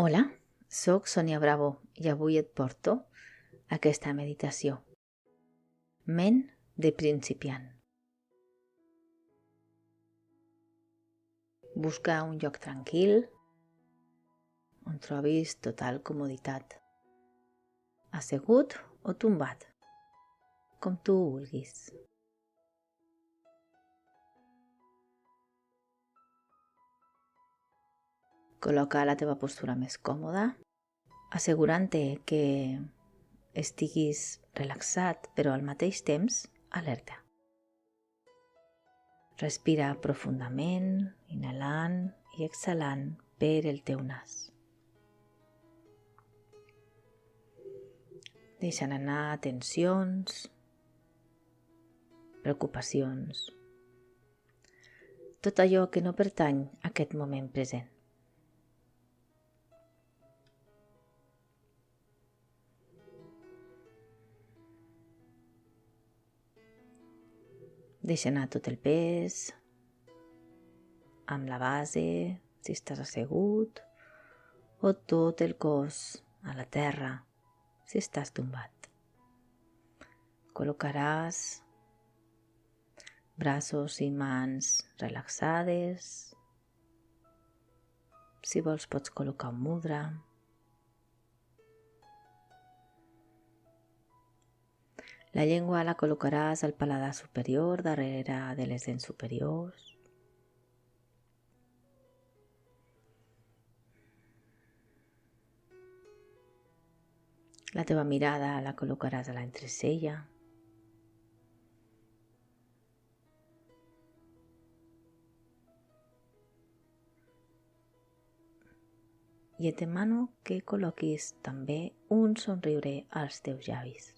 Hola, sóc Sònia Bravo i avui et porto aquesta meditació. Ment de principiant. Busca un lloc tranquil on trobis total comoditat. Assegut o tombat, com tu vulguis. Col·loca la teva postura més còmoda, assegurant-te que estiguis relaxat, però al mateix temps alerta. Respira profundament, inhalant i exhalant per el teu nas. Deixant anar tensions, preocupacions, tot allò que no pertany a aquest moment present. Deixa anar tot el pes, amb la base, si estàs assegut, o tot el cos a la terra, si estàs tombat. Col·locaràs braços i mans relaxades. Si vols pots col·locar un mudra. La llengua la col·locaràs al paladar superior, darrere de les dents superiors. La teva mirada la col·locaràs a l'entrecella. I et demano que col·loquis també un somriure als teus llavis.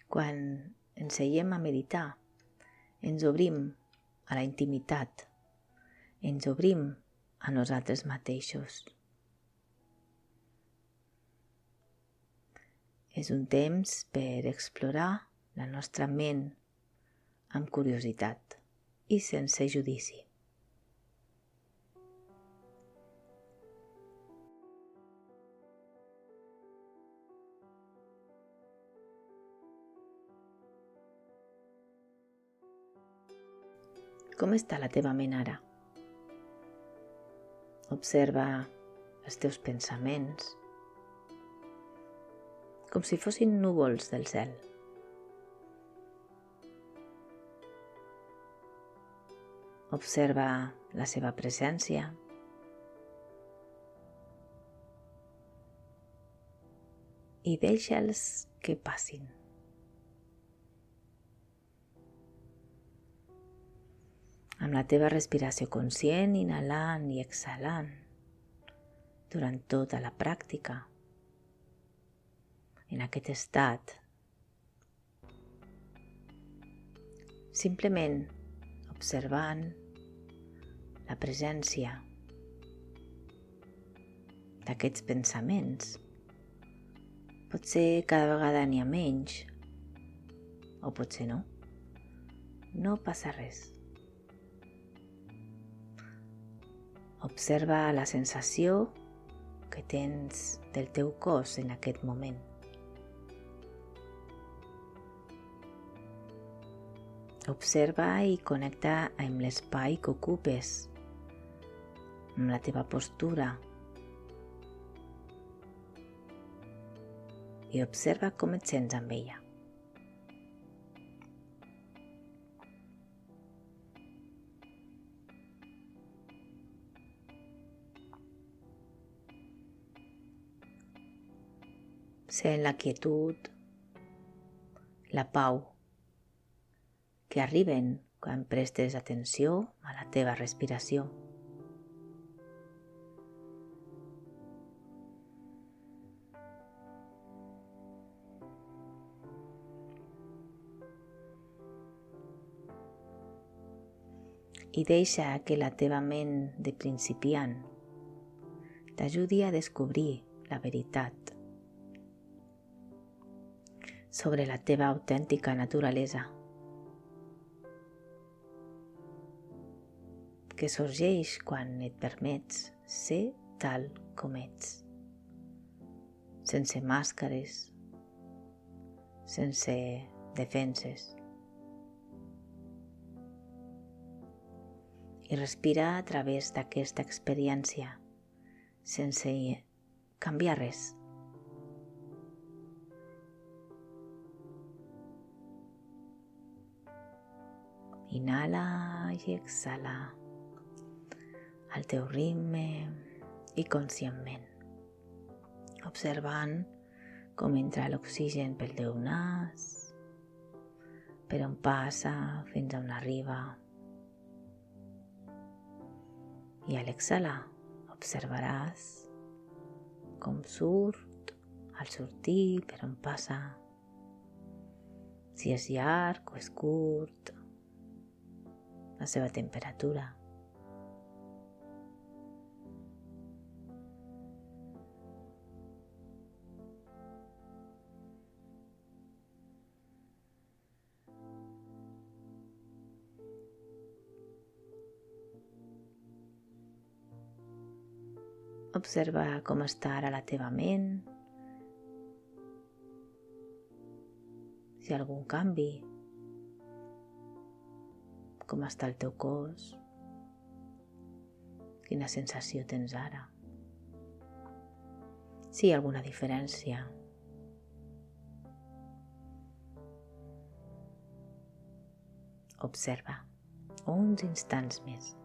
Quan ens seiem a meditar, ens obrim a la intimitat, ens obrim a nosaltres mateixos. És un temps per explorar la nostra ment amb curiositat i sense judici. Com està la teva ment ara? Observa els teus pensaments com si fossin núvols del cel. Observa la seva presència i deixa'ls que passin. Amb la teva respiració conscient, inhalant i exhalant durant tota la pràctica, en aquest estat, simplement observant la presència d'aquests pensaments. Potser cada vegada n'hi ha menys, o potser no. No passa res. Observa la sensació que tens del teu cos en aquest moment. Observa i connecta amb l'espai que ocupes, amb la teva postura. I observa com et sents amb ella. Sent la quietud, la pau que arriben quan prestes atenció a la teva respiració. I deixa que la teva ment de principiant t'ajudi a descobrir la veritat sobre la teva autèntica naturalesa que sorgeix quan et permets ser tal com ets, sense màscares, sense defenses. I respira a través d'aquesta experiència, sense canviar res. Inhala i exhala al teu ritme i conscientment, observant com entra l'oxigen pel teu nas, per on passa fins on arriba. I a l'exhalar observaràs com surt al sortir, per on passa, si és llarg o és curt, la seva temperatura. Observa com està ara la teva ment, si hi ha algun canvi, com està el teu cos, quina sensació tens ara, si hi ha alguna diferència. Observa uns instants més.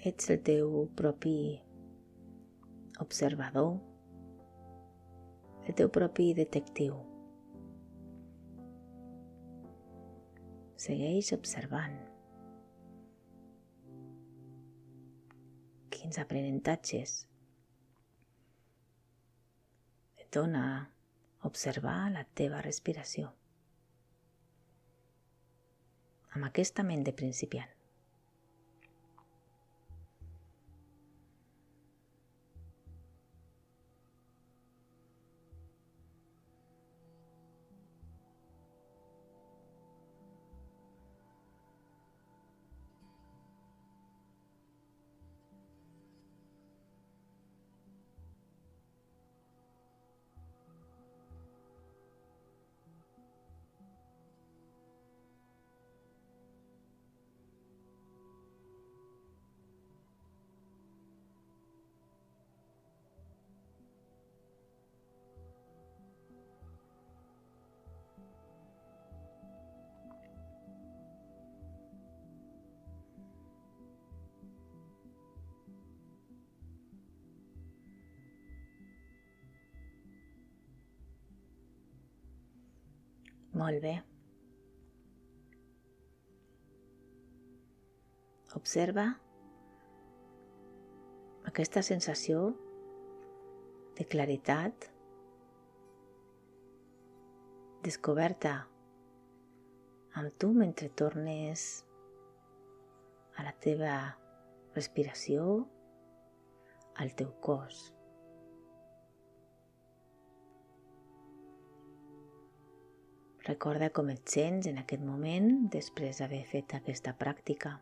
Ets el teu propi observador, el teu propi detectiu. Segueix observant quins aprenentatges et dona observar la teva respiració amb aquesta ment de principiant. Molt bé. Observa aquesta sensació de claritat, descoberta amb tu mentre tornes a la teva respiració, al teu cos. Recorda com et sents en aquest moment després d'haver fet aquesta pràctica.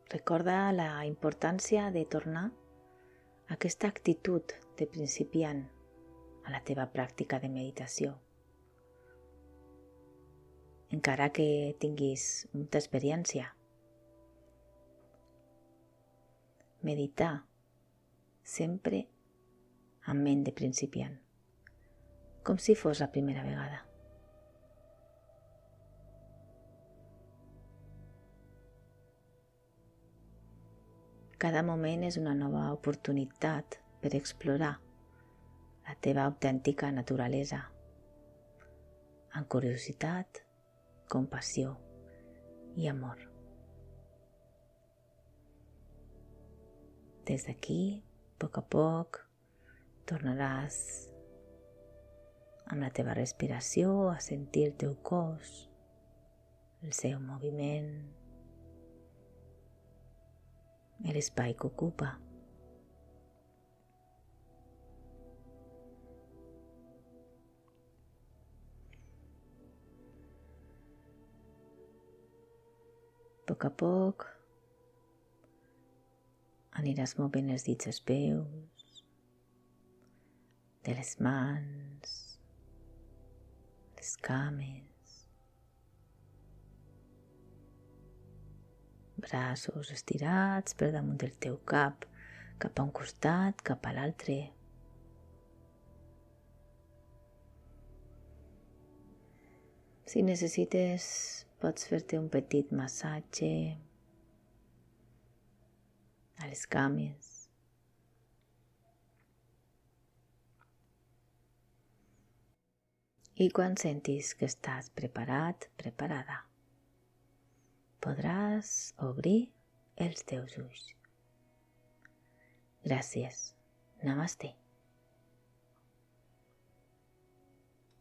Recorda la importància de tornar a aquesta actitud de principiant a la teva pràctica de meditació. Encara que tinguis molta experiència, meditar sempre amb ment de principiant, com si fos la primera vegada. Cada moment és una nova oportunitat per explorar la teva autèntica naturalesa, amb curiositat, compassió i amor. Des d'aquí, a poc, tornaràs amb la teva respiració a sentir el teu cos, el seu moviment, l'espai que ocupa. A poc aniràs movent els dits dels peus, de les mans, les cames, braços estirats per damunt del teu cap, cap a un costat, cap a l'altre. Si necessites, pots fer-te un petit massatge a les cames. I quan sentis que estàs preparat, preparada, podràs obrir els teus ulls. Gràcies. Namaste.